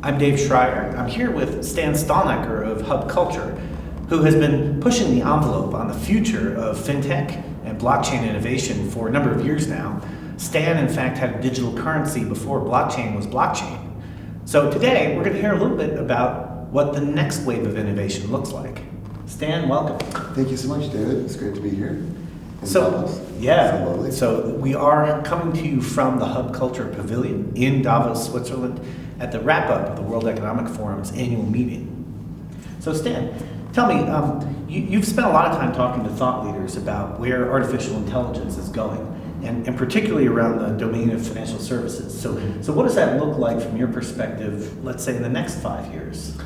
I'm Dave Shrier. I'm here with Stan Stalnaker of Hub Culture, who has been pushing the envelope on the future of fintech and blockchain innovation for a number of years now. Stan, in fact, had a digital currency before blockchain was blockchain. So today, we're going to hear a little bit about what the next wave of innovation looks like. Stan, welcome. Thank you so much, David. It's great to be here. So we are coming to you from the Hub Culture Pavilion in Davos, Switzerland, at the wrap-up of the World Economic Forum's annual meeting. So Stan, tell me, you've spent a lot of time talking to thought leaders about where artificial intelligence is going, and particularly around the domain of financial services. So what does that look like from your perspective, let's say in the next 5 years?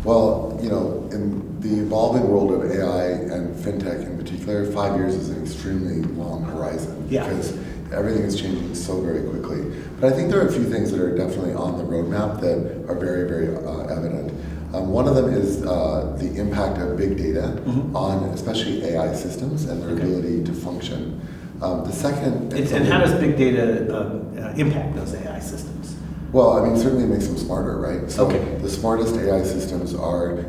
Well, in the evolving world of AI and fintech in particular, 5 years is an extremely long horizon because everything is changing so very quickly. But I think there are a few things that are definitely on the roadmap that are very, very evident. One of them is the impact of big data on especially AI systems and their ability to function. The second... And how does big data impact those AI systems? Well, I mean, certainly it makes them smarter, right? So the smartest AI systems are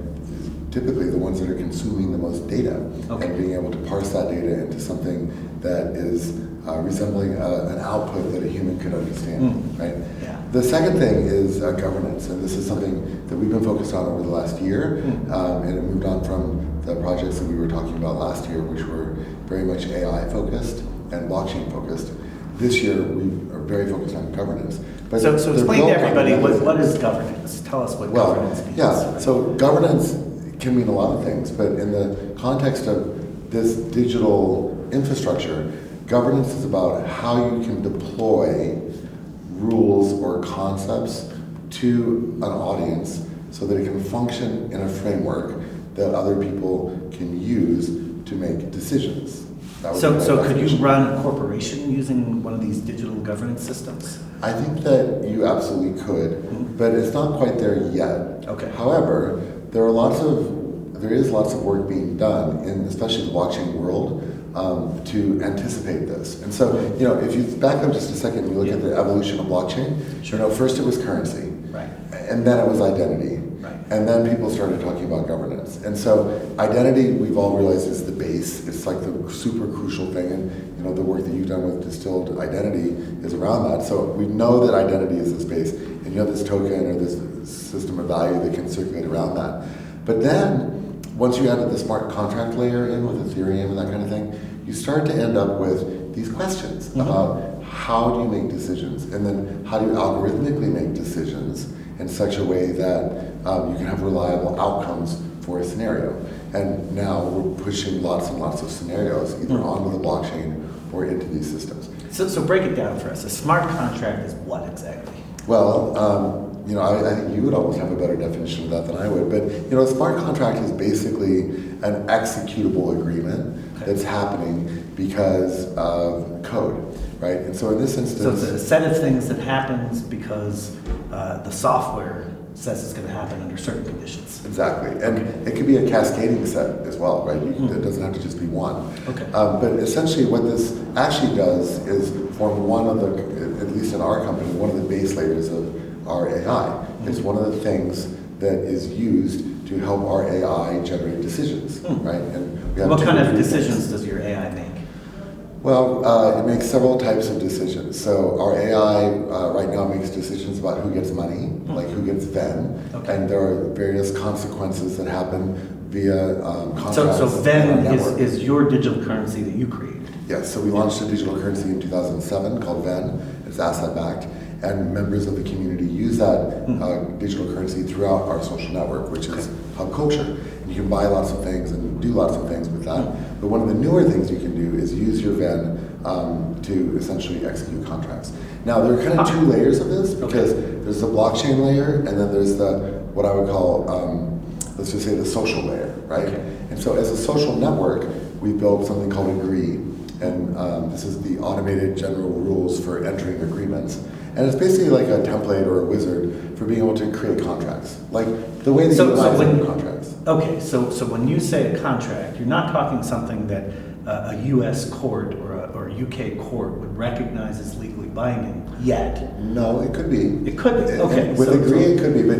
typically the ones that are consuming the most data and being able to parse that data into something that is resembling an output that a human could understand, right? Yeah. The second thing is governance, and this is something that we've been focused on over the last year, and it moved on from the projects that we were talking about last year, which were very much AI focused and blockchain focused. This year, we are very focused on governance. But so explain to everybody, what is governance? Tell us what governance means. Yeah, so governance can mean a lot of things, but in the context of this digital infrastructure, governance is about how you can deploy rules or concepts to an audience so that it can function in a framework that other people can use to make decisions. So could you run a corporation using one of these digital governance systems? I think that you absolutely could, but it's not quite there yet. However, there is lots of work being done in especially the blockchain world to anticipate this. And so, if you back up just a second and you look at the evolution of blockchain, first it was currency, and then it was identity. And then people started talking about governance. And so identity, we've all realized, is the base. It's like the super crucial thing. And the work that you've done with Distilled Identity is around that. So we know that identity is this base. And you have this token or this system of value that can circulate around that. But then, once you added the smart contract layer in with Ethereum and that kind of thing, you start to end up with these questions about how do you make decisions? And then how do you algorithmically make decisions in such a way that you can have reliable outcomes for a scenario. And now we're pushing lots and lots of scenarios either onto the blockchain or into these systems. So break it down for us. A smart contract is what exactly? Well, I think you would almost have a better definition of that than I would. But, a smart contract is basically an executable agreement that's happening because of code, right? And so in this instance... So it's a set of things that happens because the software says it's going to happen under certain conditions. Exactly. And it could be a cascading set as well, right? It doesn't have to just be one. But essentially what this actually does is form one of the, at least in our company, one of the base layers of our AI. It's one of the things that is used to help our AI generate decisions, right? And we have what kind of decisions does your AI make? Well, it makes several types of decisions. So our AI right now makes decisions about who gets money, like who gets VEN, and there are various consequences that happen via contracts. So VEN is your digital currency that you created? Yes, so we launched a digital currency in 2007 called VEN. It's asset-backed, and members of the community use that digital currency throughout our social network, which is Hub Culture. And you can buy lots of things and do lots of things with that. But one of the newer things you can do is use your VEN to essentially execute contracts. Now, there are kind of two layers of this, because there's the blockchain layer, and then there's what I would call, let's just say the social layer, right? And so as a social network, we built something called Agree, and this is the automated general rules for entering agreements. And it's basically like a template or a wizard for being able to create contracts, like the way that you buy contracts. Okay, so when you say a contract, you're not talking something that a U.S. court or a UK court would recognize as legally binding yet. No, it could be. It could be. Okay. With agree, it could be, but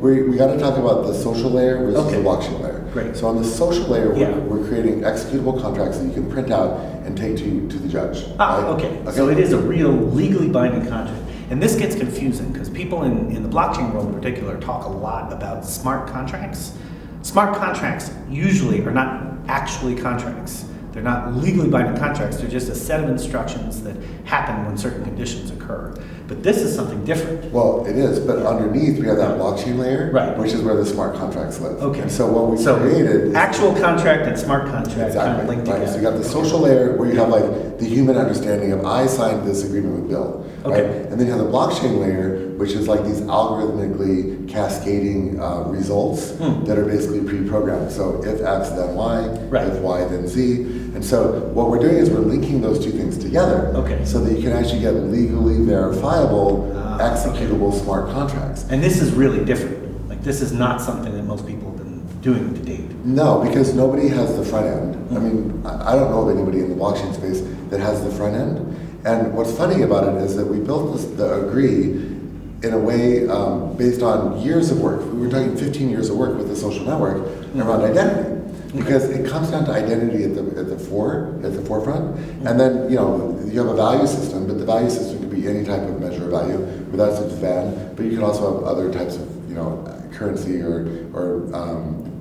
we got to talk about the social layer versus the blockchain layer. Great. So on the social layer, we're creating executable contracts that you can print out and take to the judge. Right? Okay. So it is a real legally binding contract. And this gets confusing because people in the blockchain world in particular talk a lot about smart contracts. Smart contracts usually are not actually contracts. They're not legally binding contracts. They're just a set of instructions that happen when certain conditions occur. But this is something different. Well, it is, but underneath we have that blockchain layer, right, which is where the smart contracts live. Okay. And so what we created actual contract and smart contract kind of linked together. So you got the social layer where you have like the human understanding of I signed this agreement with Bill. Okay. Right? And then you have the blockchain layer, which is like these algorithmically cascading results that are basically pre-programmed. So if X, then Y, if Y, then Z. And so what we're doing is we're linking those two things together so that you can actually get legally verifiable, executable smart contracts. And this is really different. Like this is not something that most people have been doing to date. No, because nobody has the front end. I mean, I don't know of anybody in the blockchain space that has the front end. And what's funny about it is that we built the Agree in a way based on years of work. We were talking 15 years of work with the social network around identity. Because it comes down to identity at the forefront, and then you have a value system, but the value system could be any type of measure of value, without such as VAN. But you can also have other types of currency or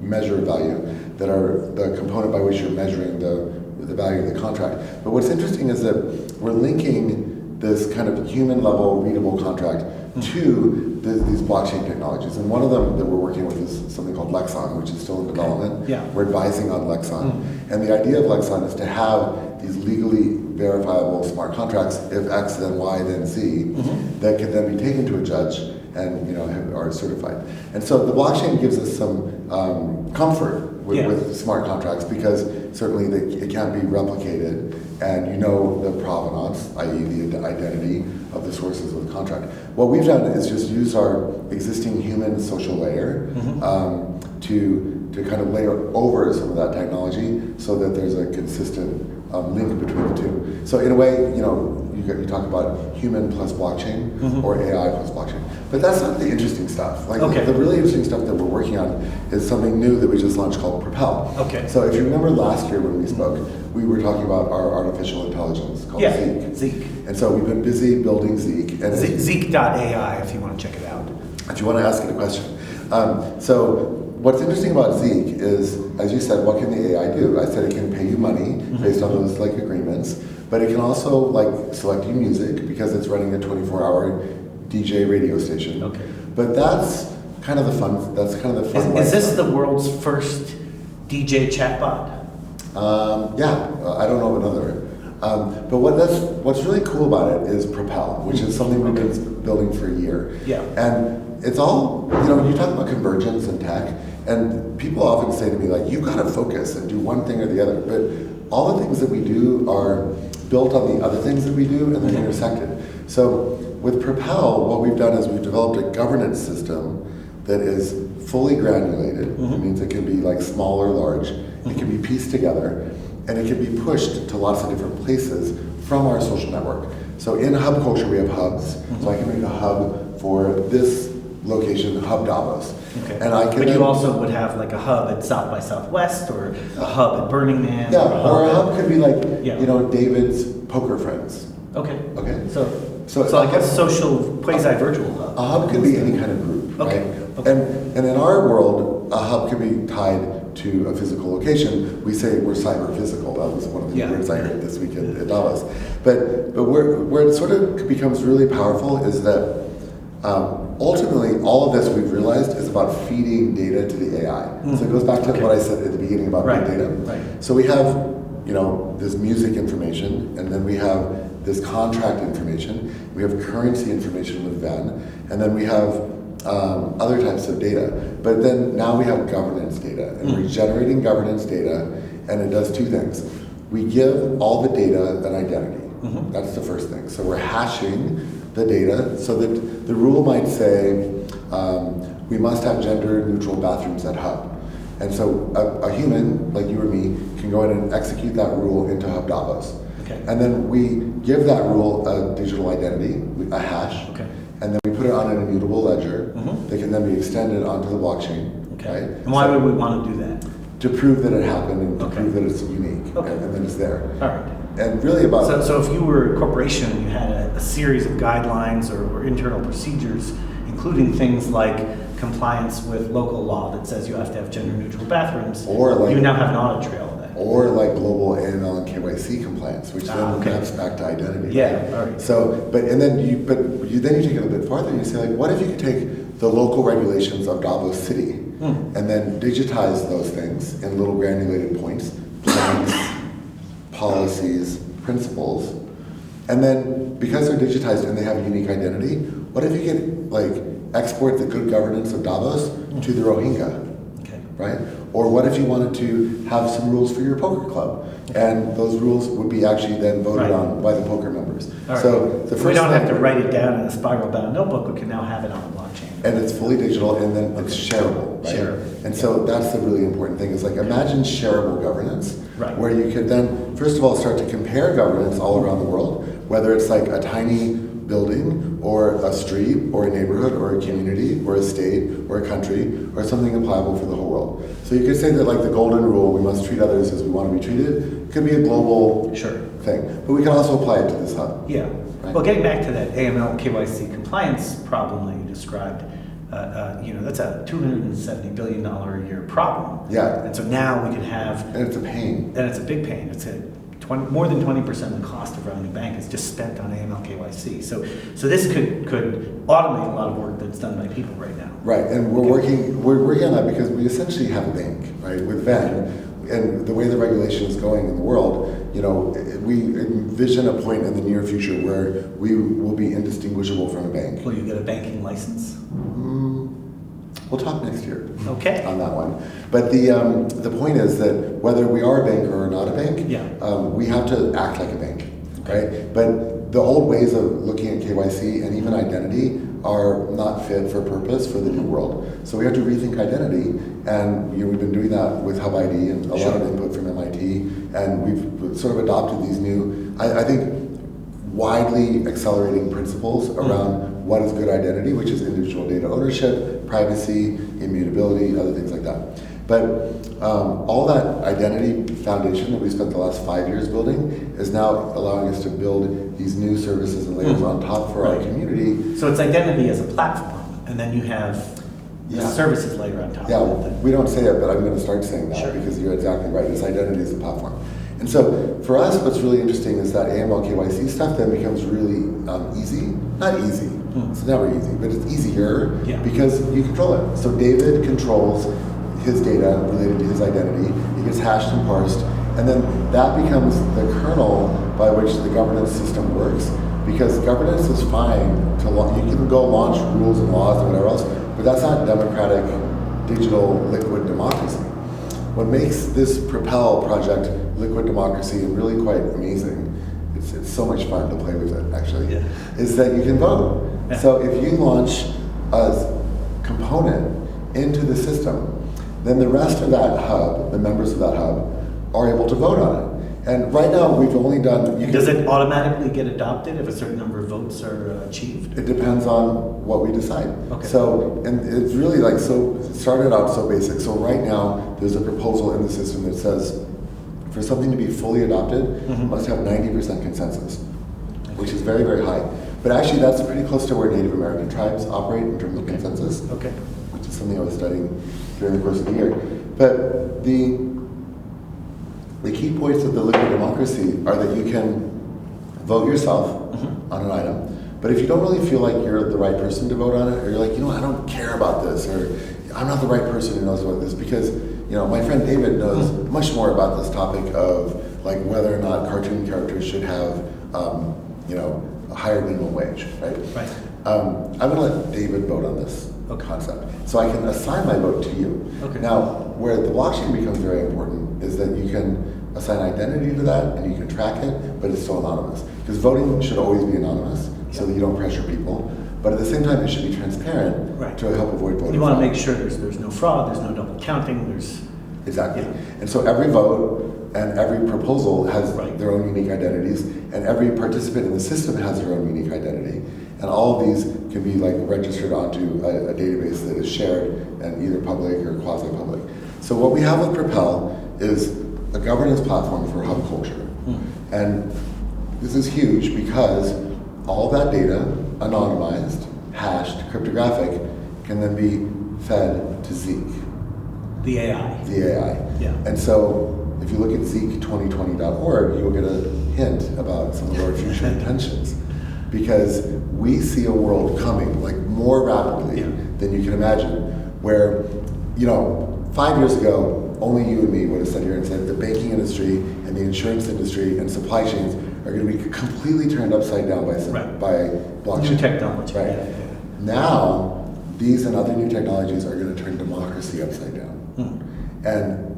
measure of value that are the component by which you're measuring the value of the contract. But what's interesting is that we're linking this kind of human level readable contract to these blockchain technologies. And one of them that we're working with is something called Lexon, which is still in development. Yeah. We're advising on Lexon. And the idea of Lexon is to have these legally verifiable smart contracts, if X, then Y, then Z, that can then be taken to a judge and are certified. And so the blockchain gives us some comfort with smart contracts because certainly it can't be replicated, and the provenance, i.e. the identity of the sources of the contract. What we've done is just use our existing human social layer to kind of layer over some of that technology so that there's a consistent link between the two. So in a way, you talk about human plus blockchain or AI plus blockchain. But that's not the interesting stuff. The really interesting stuff that we're working on is something new that we just launched called Propel. Okay. So if you remember last year when we spoke, we were talking about our artificial intelligence called Zeke. And so we've been busy building Zeke. And Zeke.ai if you want to check it out. If you want to ask it a question. So what's interesting about Zeke is, as you said, what can the AI do? I said it can pay you money based on those agreements, but it can also select you music because it's running a 24-hour DJ radio station. Okay. But that's kind of the fun. Is this the world's first DJ chatbot? I don't know of another. But what's really cool about it is Propel, which is something we've been building for a year. Yeah. And it's all, you talk about convergence in tech, and people often say to me, you've got to focus and do one thing or the other. But all the things that we do are built on the other things that we do, and they're intersected. So with Propel, what we've done is we've developed a governance system that is fully granulated. It means it can be small or large. It can be pieced together, and it can be pushed to lots of different places from our social network. So in hub culture, we have hubs. So I can make a hub for this location, Hub Davos. Okay. And you also would have a hub at South by Southwest or a hub at Burning Man. Yeah, or a hub could be David's poker friends. Okay. Okay. So a social quasi-virtual hub. A hub could be any kind of group, right? Okay. And in our world, a hub could be tied to a physical location. We say we're cyber physical. That was one of the words I heard this week at Davos. But where it sort of becomes really powerful is that ultimately all of this we've realized is about feeding data to the AI. So it goes back to what I said at the beginning about big data. Right. So we have this music information, and then we have this contract information, we have currency information with VAN, and then we have other types of data. But then now we have governance data, and we're generating governance data, and it does two things. We give all the data an identity. That's the first thing. So we're hashing the data so that the rule might say we must have gender neutral bathrooms at Hub. And so a human, like you or me, can go in and execute that rule into Hub Davos. Okay. And then we give that rule a digital identity, a hash, okay. and then we put it on an immutable ledger that can then be extended onto the blockchain. Okay. Right? And why would we want to do that? To prove that it happened and to Okay. prove that it's unique. Okay. And then it's there. All right. And really about... So if you were a corporation and you had a series of guidelines or internal procedures, including things like compliance with local law that says you have to have gender-neutral bathrooms, or like, you now have an audit trail of that. Or like global AML and KYC compliance, which then maps back to identity. Yeah, all right. So, then you take it a bit farther and you say, like, what if you could take the local regulations of Davos City and then digitize those things in little granulated points, plans, policies, principles, and then because they're digitized and they have a unique identity, what if you could like export the good governance of Davos to the Rohingya? Right? Or what if you wanted to have some rules for your poker club, and those rules would be actually then voted on by the poker members. Right. So the first we don't have to write it down in a spiral-bound notebook. We can now have it on a blockchain. And it's fully digital, and then it's shareable. Right? Shareable. And so that's the really important thing. Is like imagine shareable governance, right. where you could then first of all start to compare governance all around the world, whether it's like a tiny building or a street or a neighborhood or a community or a state or a country or something applicable for the whole world. So you could say that like the golden rule, we must treat others as we want to be treated, could be a global thing. But we can also apply it to this hub. Yeah. Right? Well, getting back to that AML KYC compliance problem that you described, that's a $270 billion a year problem. Yeah. And so now we can have... And it's a pain. And it's a big pain. It's more than 20% of the cost of running a bank is just spent on AML KYC. So this could automate a lot of work that's done by people right now. Right, and we're working on that because we essentially have a bank, right, with Venn, and the way the regulation is going in the world, we envision a point in the near future where we will be indistinguishable from a bank. Will you get a banking license? We'll talk next year. Okay. On that one. But the point is that whether we are a bank or not a bank, we have to act like a bank, right? But the old ways of looking at KYC and even identity are not fit for purpose for the new world. So we have to rethink identity, and we've been doing that with Hub ID and a lot of input from MIT, and we've sort of adopted these new, I think, widely accelerating principles around what is good identity, which is individual data ownership, privacy, immutability, other things like that. But all that identity foundation that we spent the last 5 years building is now allowing us to build these new services and layers on top for our community. So it's identity as a platform, and then you have the services layer on top of it. We don't say it, but I'm going to start saying that because you're exactly right. It's identity as a platform. And so for us, what's really interesting is that AML KYC stuff then becomes really easy. Not easy. It's never easy, but it's easier because you control it. So David controls his data related to his identity. It gets hashed and parsed, and then that becomes the kernel by which the governance system works. Because governance is fine to you can go launch rules and laws and whatever else, but that's not democratic, digital, liquid democracy. What makes this Propel project liquid democracy and really quite amazing, it's so much fun to play with it actually, is that you can vote. So if you launch a component into the system, then the rest of that hub, the members of that hub, are able to vote on it. And right now we've only done... Does it automatically get adopted if a certain number of votes are achieved? It depends on what we decide. Okay. So, and it's really like, so it started out so basic. So right now there's a proposal in the system that says for something to be fully adopted, it must have 90% consensus, which is very, very high. But actually that's pretty close to where Native American tribes operate in terms of consensus, which is something I was studying during the course of the year. But the key points of the liquid democracy are that you can vote yourself on an item, but if you don't really feel like you're the right person to vote on it, or you're like, I don't care about this, or I'm not the right person who knows about this, because my friend David knows much more about this topic of like whether or not cartoon characters should have a higher minimum wage, right? I'm going to let David vote on this concept, so I can assign my vote to you. Now, where the blockchain becomes very important is that you can assign identity to that and you can track it, but it's still anonymous. Because voting should always be anonymous so that you don't pressure people. but at the same time, it should be transparent Right. to help avoid voter You want to fraud. make sure there's no fraud, there's no double counting, there's... Exactly. Yeah. And so every vote and every proposal has Right. their own unique identities, and every participant in the system has their own unique identity. And all of these can be like registered onto a database that is shared and either public or quasi-public. So what we have with Propel is a governance platform for hub culture. And this is huge because all that data, anonymized, hashed, cryptographic, can then be fed to Zeke. The AI. The AI. Yeah. And so if you look at Zeke2020.org, you'll get a hint about some of our future intentions. Because we see a world coming, like more rapidly than you can imagine, where, 5 years ago, only you and me would have sat here and said the banking industry and the insurance industry and supply chains are going to be completely turned upside down by blockchain. New technology. Right. Yeah. Now, these and other new technologies are going to turn democracy upside down. And,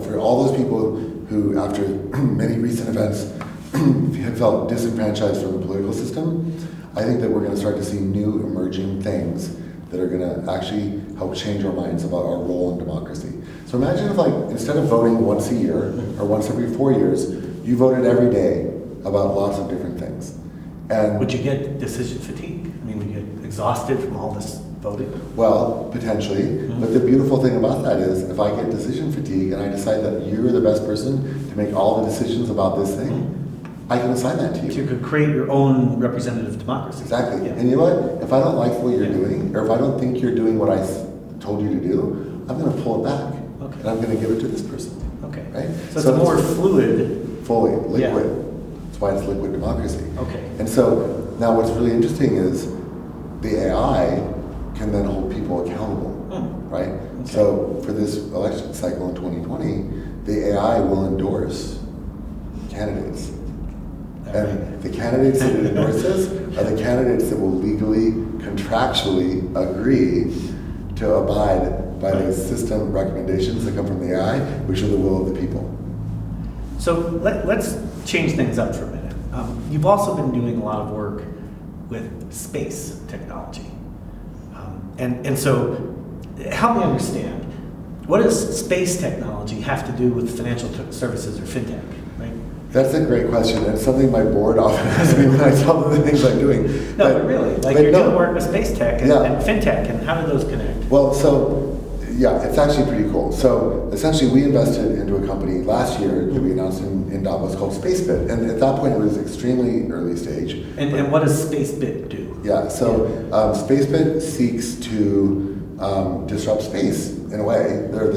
for all those people who, after many recent events, have felt disenfranchised from the political system, I think that we're going to start to see new emerging things that are going to actually help change our minds about our role in democracy. So imagine if, instead of voting once a year or once every 4 years, you voted every day about lots of different things. And Would you get decision fatigue? I mean, would you get exhausted from all this voting? well, potentially. But the beautiful thing about that is if I get decision fatigue and I decide that you're the best person to make all the decisions about this thing, I can assign that to you. So you could create your own representative democracy. Exactly. Yeah. And you know what? If I don't like what you're doing, or if I don't think you're doing what I told you to do, I'm going to pull it back. Okay. And I'm going to give it to this person. Okay. Right? So it's a more fluid. Fully liquid. Yeah. That's why it's liquid democracy. Okay. And so now what's really interesting is the AI can then hold people accountable. Right? Okay. So for this election cycle in 2020, the AI will endorse candidates. And the candidates that it endorses are the candidates that will legally, contractually agree to abide by the system recommendations that come from the AI, which are the will of the people. So let's change things up for a minute. You've also been doing a lot of work with space technology. And so help me understand, what does space technology have to do with financial services or fintech, right? That's a great question. It's something my board often asks me when I tell them the things I'm doing. No, but really, you're doing work with space tech and fintech, and how do those connect? Well, it's actually pretty cool. So essentially we invested into a company last year that we announced in Davos called SpaceBit. And at that point it was extremely early stage. And what does SpaceBit do? Yeah, so SpaceBit seeks to disrupt space in a way. They're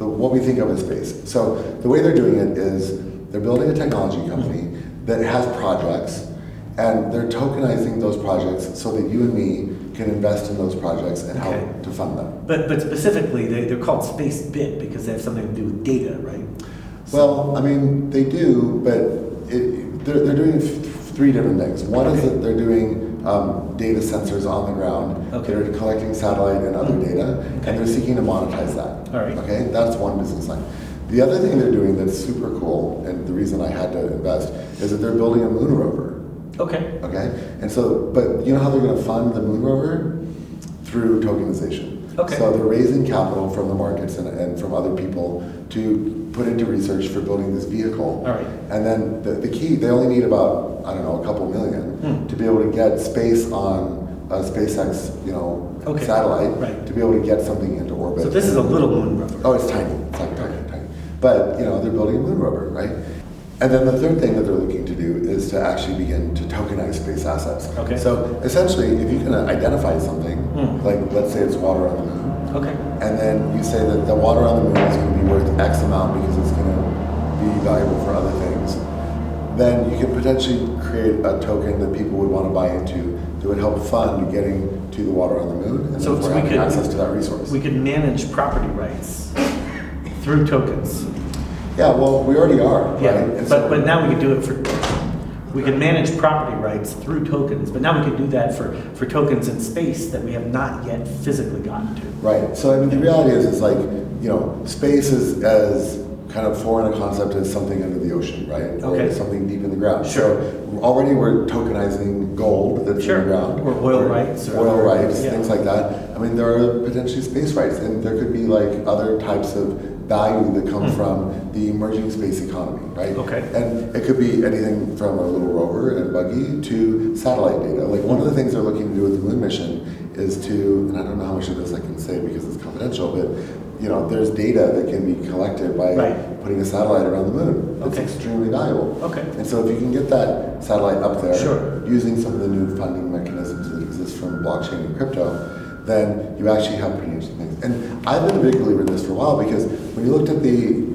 what we think of as space. So the way they're doing it is they're building a technology company that has projects, and they're tokenizing those projects so that you and me can invest in those projects and help to fund them. But specifically, they're called SpaceBit because they have something to do with data, right? Well, I mean, they do, but they're doing three different things. One is that they're doing data sensors on the ground. They're collecting satellite and other data, and they're seeking to monetize that. All right. Okay, that's one business line. The other thing they're doing that's super cool, and the reason I had to invest, is that they're building a moon rover. Okay. Okay, and so, but you know how they're going to fund the moon rover? Through tokenization. Okay. So they're raising capital from the markets and from other people to put into research for building this vehicle. All right. And then the key, they only need about, a couple million to be able to get space on a SpaceX, satellite to be able to get something into orbit. So this is a little moon rover. Oh, it's tiny. It's tiny. But, they're building a moon rover, right? And then the third thing that they're looking to do is to actually begin to tokenize space assets. Okay. So essentially, if you can identify something, like let's say it's water on the moon, okay, and then you say that the water on the moon is going to be worth X amount because it's going to be valuable for other things, then you could potentially create a token that people would want to buy into that would help fund getting to the water on the moon and so therefore having access to that resource. We could manage property rights through tokens. Yeah, well, we already are, Yeah, right? but now we could do it we can manage property rights through tokens, but now we could do that for tokens in space that we have not yet physically gotten to. Right. So I mean, the reality is like, space is as kind of foreign a concept as something under the ocean, right? Okay. Or something deep in the ground. Sure. So already we're tokenizing gold that's in the ground. Or oil rights. Or oil other, rights, things like that. I mean, there are potentially space rights, and there could be like other types of value that come from the emerging space economy, right? Okay. And it could be anything from a little rover and buggy to satellite data. Like one of the things they're looking to do with the moon mission is to, and I don't know how much of this I can say because it's confidential, but you know, there's data that can be collected by putting a satellite around the moon. It's extremely valuable. Okay. And so if you can get that satellite up there using some of the new funding mechanisms that exist from blockchain and crypto, then you actually have pretty interesting things. And I've been a big believer in this for a while because when you looked at the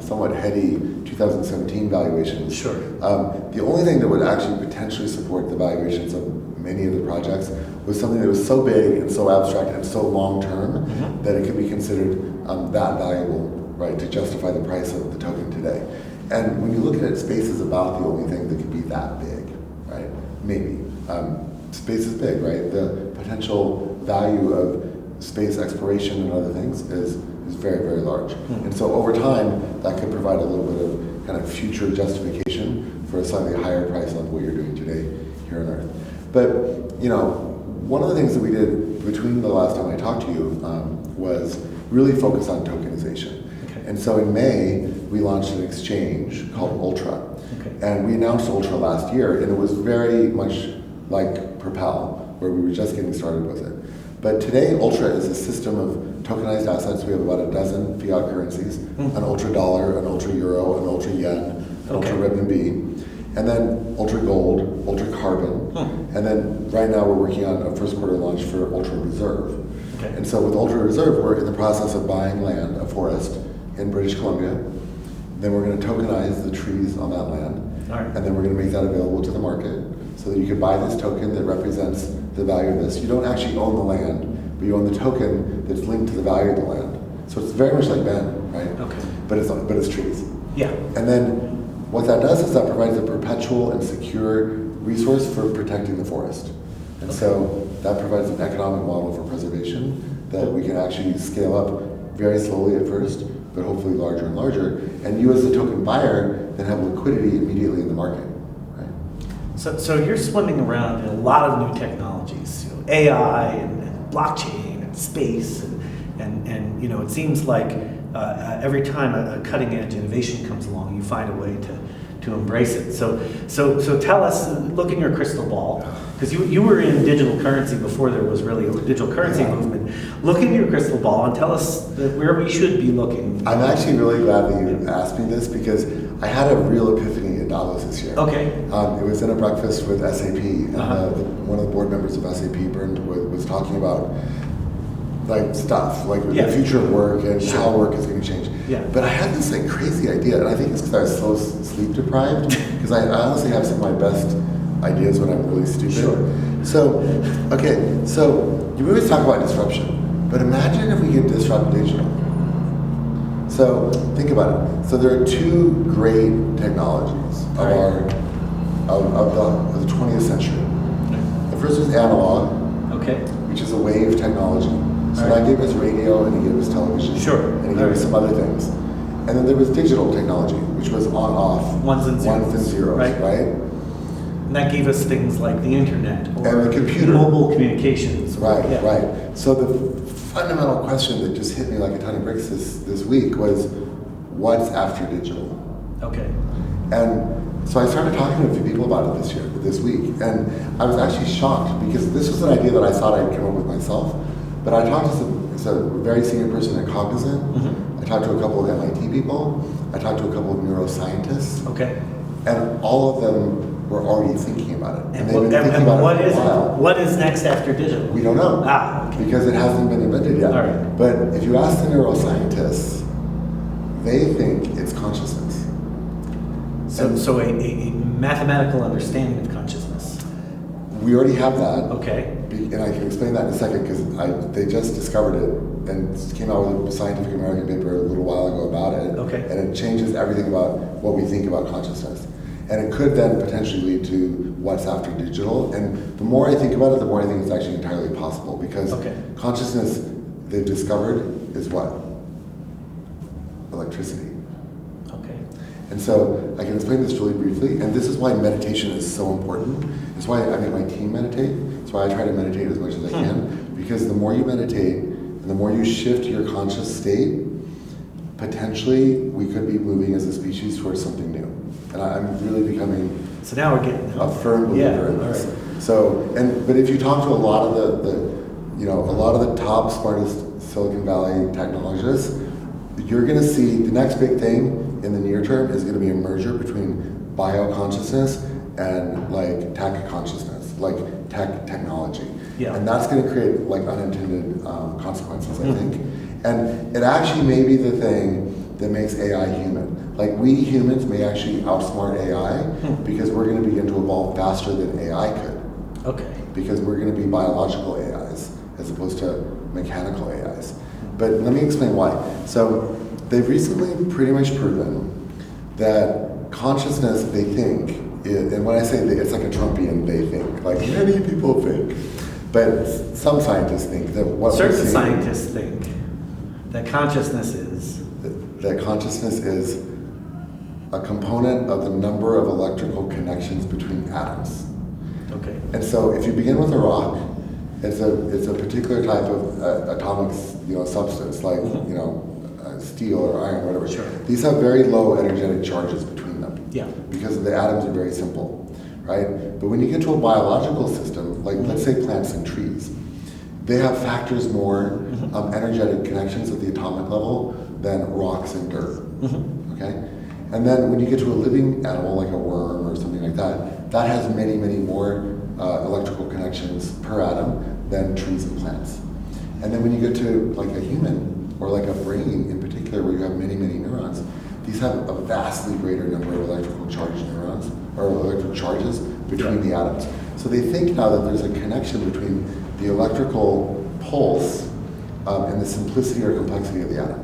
somewhat heady 2017 valuations, the only thing that would actually potentially support the valuations of many of the projects was something that was so big and so abstract and so long-term that it could be considered that valuable, right, to justify the price of the token today. And when you look at it, space is about the only thing that could be that big, right? Maybe. Space is big, right? The potential value of space exploration and other things is very, very large. And so over time, that could provide a little bit of kind of future justification for a slightly higher price on what you're doing today here on Earth. But, you know, one of the things that we did between the last time I talked to you was really focus on tokenization. And so in May, we launched an exchange called Ultra. And we announced Ultra last year, and it was very much like Propel, where we were just getting started with it. But today, Ultra is a system of tokenized assets. We have about a dozen fiat currencies, an Ultra dollar, an Ultra euro, an Ultra yen, an Ultra renminbi, and then Ultra gold, Ultra carbon, and then right now we're working on a first quarter launch for Ultra reserve. And so with Ultra reserve, we're in the process of buying land, a forest, in British Columbia. Then we're going to tokenize the trees on that land, and then we're going to make that available to the market so that you can buy this token that represents the value of this. You don't actually own the land, but you own the token that's linked to the value of the land. So it's very much like Ben, right? But it's trees. And then what that does is that provides a perpetual and secure resource for protecting the forest. And so that provides an economic model for preservation that we can actually scale up very slowly at first, but hopefully larger and larger. And you as the token buyer then have liquidity immediately in the market. So you're swimming around in a lot of new technologies, you know, AI and blockchain and space, and you know, it seems like every time a cutting edge innovation comes along, you find a way to embrace it. So tell us, look in your crystal ball, because you were in digital currency before there was really a digital currency movement. Look in your crystal ball and tell us where we should be looking. I'm actually really glad that you asked me this because I had a real epiphany at Davos this year. It was in a breakfast with SAP, and one of the board members of SAP, Bernd, was talking about like stuff, like the future of work and how work is going to change. But I had this like crazy idea, and I think it's because I was so sleep deprived, because I honestly have some of my best ideas when I'm really stupid. So you always talk about disruption, but imagine if we could disrupt digital. So think about it. So there are two great technologies of the 20th century. The first is analog, which is a wave technology. So that gave us radio, and it gave us television, and it gave us some other things. And then there was digital technology, which was on-off, ones and zeros, right? And that gave us things like the internet or and the computer, mobile communications. Right. So the fundamental question that just hit me like a ton of bricks this week was, what's after digital? And so I started talking to a few people about it this week, and I was actually shocked because this was an idea that I thought I'd come up with myself. But I talked to a very senior person at Cognizant. I talked to a couple of MIT people. I talked to a couple of neuroscientists. And all of them were already thinking about it. And they've been thinking about it for a while. What is next after digital? We don't know. Because it hasn't been invented yet. But if you ask the neuroscientists, they think it's consciousness. So a mathematical understanding of consciousness. We already have that. And I can explain that in a second because they just discovered it and came out with a Scientific American paper a little while ago about it. And it changes everything about what we think about consciousness. And it could then potentially lead to what's after digital. And the more I think about it, the more I think it's actually entirely possible because consciousness they've discovered is what? Electricity. And so I can explain this really briefly, and this is why meditation is so important. It's why I make my team meditate. It's why I try to meditate as much as I can, because the more you meditate and the more you shift your conscious state, potentially we could be moving as a species towards something new. And I'm really becoming so now we're getting a firm believer in this. Right. So, but if you talk to a lot of a lot of the top, smartest Silicon Valley technologists, you're going to see the next big thing in the near term is going to be a merger between bioconsciousness and like tech consciousness, like technology. Yeah. And that's going to create like unintended consequences, I think. And it actually may be the thing that makes AI human. Like we humans may actually outsmart AI because we're going to begin to evolve faster than AI could. Okay. Because we're going to be biological AIs as opposed to mechanical AIs. But let me explain why. So they've recently pretty much proven that consciousness, they think, and when I say they, it's like a Trumpian they think, like many people think, but some scientists think that what certain scientists think that consciousness is a component of the number of electrical connections between atoms. Okay. And so if you begin with a rock, it's a particular type of atomic substance, like steel or iron, whatever. Sure. These have very low energetic charges between them. Yeah. Because the atoms are very simple, right? But when you get to a biological system, like let's say plants and trees, they have factors more energetic connections at the atomic level than rocks and dirt. Okay? And then when you get to a living animal like a worm or something like that, that has many, many more electrical connections per atom than trees and plants. And then when you get to like a human or like a brain in particular where you have many, many neurons, these have a vastly greater number of electrical charged neurons or electrical charges between the atoms. So they think now that there's a connection between the electrical pulse and the simplicity or complexity of the atom.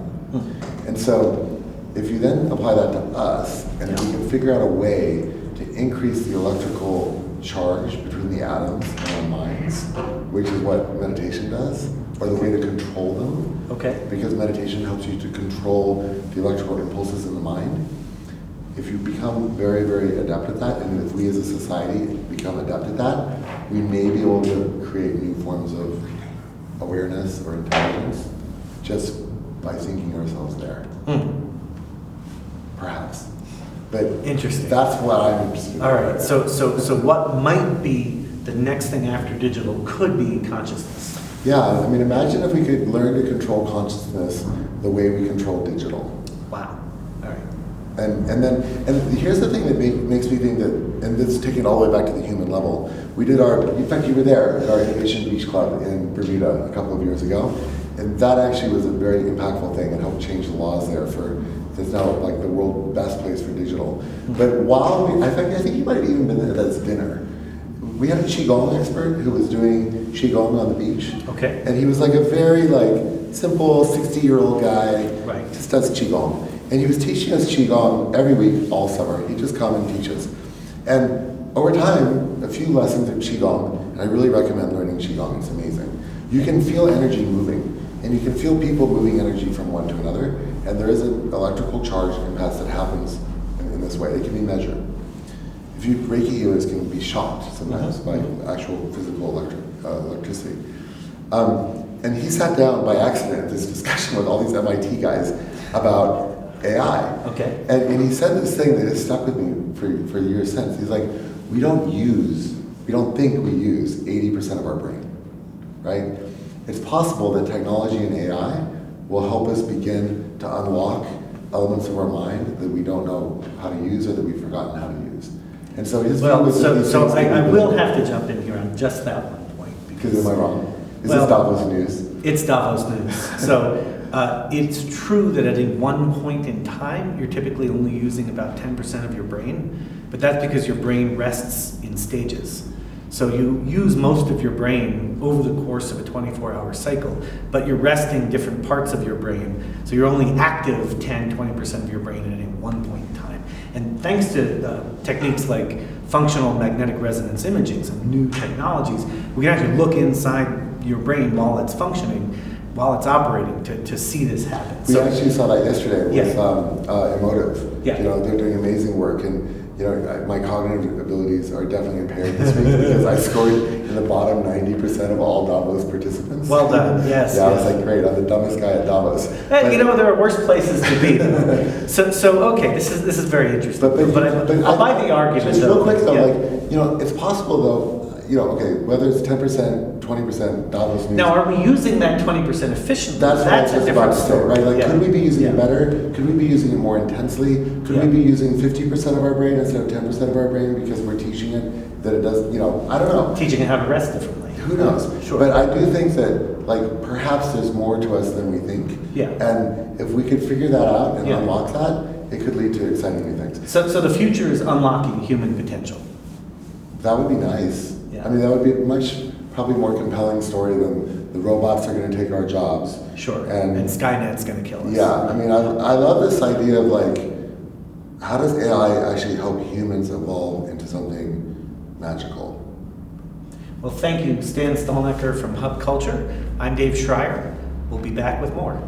And so if you then apply that to us, and we can figure out a way to increase the electrical charge between the atoms in our minds, which is what meditation does, or the way to control them. Okay. Because meditation helps you to control the electrical impulses in the mind. If you become very, very adept at that, and if we as a society become adept at that, we may be able to create new forms of awareness or intelligence just by thinking ourselves there. Perhaps. But interesting. That's what I'm interested in. All right. So what might be the next thing after digital could be consciousness. Yeah, I mean, imagine if we could learn to control consciousness the way we control digital. Wow. All right. And here's the thing that makes me think that, and this is taking it all the way back to the human level. We did in fact, you were there at our Innovation Beach Club in Bermuda a couple of years ago, and that actually was a very impactful thing and helped change the laws there it's now like the world's best place for digital. But in fact, I think you might have even been at this dinner. We had a Qigong expert who was doing Qigong on the beach. Okay. And he was like a very simple 60-year-old guy, right. Just does Qigong. And he was teaching us Qigong every week, all summer. He'd just come and teach us. And over time, a few lessons of Qigong, and I really recommend learning Qigong, it's amazing. You can feel energy moving, and you can feel people moving energy from one to another, and there is an electrical charge impasse that happens in this way. It can be measured. If you Reiki healers can be shocked sometimes by actual physical electricity. And he sat down by accident at this discussion with all these MIT guys about AI. Okay. And he said this thing that has stuck with me for years since. He's like, we don't think we use 80% of our brain, right? It's possible that technology and AI will help us begin to unlock elements of our mind that we don't know how to use or that we've forgotten how to use. And so his I will have to jump in here on just that one point. Because am I wrong? Is this Davos news? It's Davos news. So it's true that at one point in time, you're typically only using about 10% of your brain, but that's because your brain rests in stages. So you use most of your brain over the course of a 24-hour cycle, but you're resting different parts of your brain. So you're only active 10, 20% of your brain at any one point in time. And thanks to techniques like functional magnetic resonance imaging, some new technologies, we can actually look inside your brain while it's functioning, while it's operating, to see this happen. We actually saw that yesterday with Emotive. Yeah. You know, they're doing amazing work, and you know, my cognitive abilities are definitely impaired this week because I scored in the bottom 90% of all Davos participants. Well done. Yes. Yeah, I was like, great. I'm the dumbest guy at Davos. Hey, you know, there are worse places to be. So okay, this is very interesting. But I'll buy the argument. Just real quick though, yeah. like, you know, it's possible though. You know, okay, whether it's 10%, 20%, Davos means. Now, are we using that 20% efficiently? That's what I was just about to say, right? Like, Yeah. could we be using Yeah. it better? Could we be using it more intensely? Could we be using 50% of our brain instead of 10% of our brain because we're teaching it that it does, you know, I don't know. Teaching it how to rest differently. Who knows? Sure. But I do think that, like, perhaps there's more to us than we think. Yeah. And if we could figure that out and Yeah. unlock that, it could lead to exciting new things. So the future is unlocking human potential. That would be nice. Yeah. I mean, that would be a much, probably more compelling story than the robots are going to take our jobs. Sure. And Skynet's going to kill us. yeah, I mean, I love this idea of like, how does AI actually help humans evolve into something magical? Well, thank you, Stan Stalnaker from Hub Culture. I'm Dave Shrier. We'll be back with more.